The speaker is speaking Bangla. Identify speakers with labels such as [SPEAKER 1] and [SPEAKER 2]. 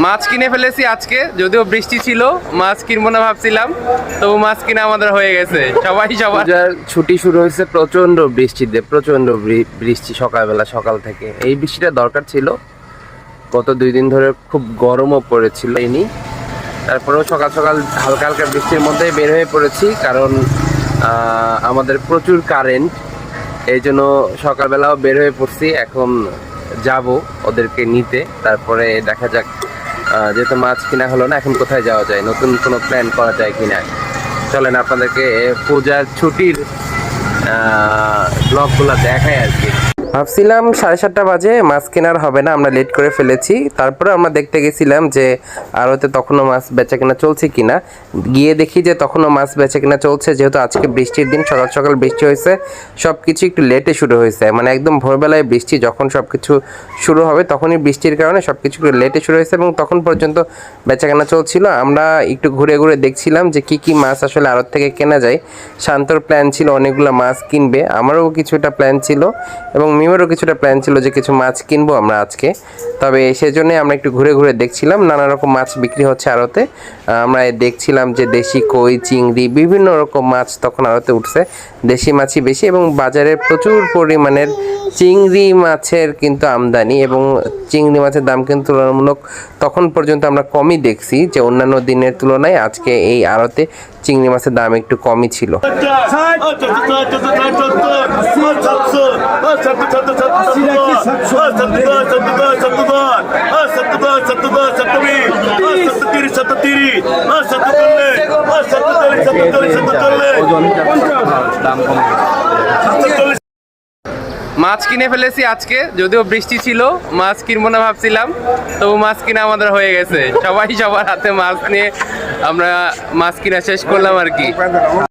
[SPEAKER 1] মাছ কিনে ফেলেছি আজকে, যদিও বৃষ্টি ছিল, মাছ কিনবো না ভাবছিলাম, তবু মাছ কিনা আমাদের হয়ে গেছে। সবাই সবার ছুটি শুরু হয়েছে প্রচন্ড বৃষ্টিতে, প্রচন্ড বৃষ্টি সকালবেলা, সকাল থেকে। এই বৃষ্টিটা দরকার ছিল, গত 2 দিন ধরে খুব গরমও পড়েছিল। তারপরেও সকাল সকাল হালকা হালকা বৃষ্টির মধ্যে বের হয়ে পড়েছি, কারণ আমাদের প্রচুর কারেন্ট, এই জন্য সকালবেলাও বের হয়ে পড়ছি। এখন যাব ওদেরকে নিতে, তারপরে দেখা যাক। যেহেতু মাছ কিনা হলো না, এখন কোথায় যাওয়া যায়, নতুন কোনো প্ল্যান করা যায় কিনা। চলেন আপনাদেরকে পূজার ছুটির ব্লগগুলো দেখায় আর কি। ভাবছিলাম 7:30 বাজে মাছ কেনার হবে না, আমরা লেট করে ফেলেছি। তারপরে আমরা দেখতে গেছিলাম যে আড়তে তখনও মাছ বেচা কিনা চলছে কিনা। গিয়ে দেখি যে তখনও মাছ বেচা কিনা চলছে, যেহেতু আজকে বৃষ্টির দিন, সকাল সকাল বৃষ্টি হয়েছে, সব কিছু একটু লেটে শুরু হয়েছে। মানে একদম ভোরবেলায় বৃষ্টি, যখন সব কিছু শুরু হবে তখনই বৃষ্টির কারণে সব কিছু একটু লেটে শুরু হয়েছে, এবং তখন পর্যন্ত বেচা কেনা চলছিল। আমরা একটু ঘুরে ঘুরে দেখছিলাম যে কি কি মাছ আসলে আড়ত থেকে কেনা যায়। শান্তর প্ল্যান ছিল অনেকগুলো মাছ কিনবে, আমারও কিছুটা প্ল্যান ছিল, এবং মিমেরও কিছুটা প্ল্যান ছিল যে কিছু মাছ কিনবো আমরা আজকে। তবে সেজন্যই আমরা একটু ঘুরে ঘুরে দেখছিলাম, নানা রকম মাছ বিক্রি হচ্ছে আড়তে। আমরা দেখছিলাম যে দেশি কই, চিংড়ি, বিভিন্ন রকম মাছ তখন আড়তে উঠছে। দেশি মাছই বেশি, এবং বাজারে প্রচুর পরিমাণের চিংড়ি মাছের কিন্তু আমদানি, এবং চিংড়ি মাছের দাম কিন্তু তুলনামূলক তখন পর্যন্ত আমরা কমই দেখছি, যে অন্যান্য দিনের তুলনায় আজকে এই আড়তে চিংড়ি মাছের দাম একটু কমই ছিল। মাছ কিনে ফেলেছি আজকে, যদিও বৃষ্টি ছিল, মাছ কিনবো না ভাবছিলাম, তবু মাছ কিনা আমাদের হয়ে গেছে। সবাই সবার হাতে মাছ নিয়ে আমরা মাছ কিনা শেষ করলাম আর কি।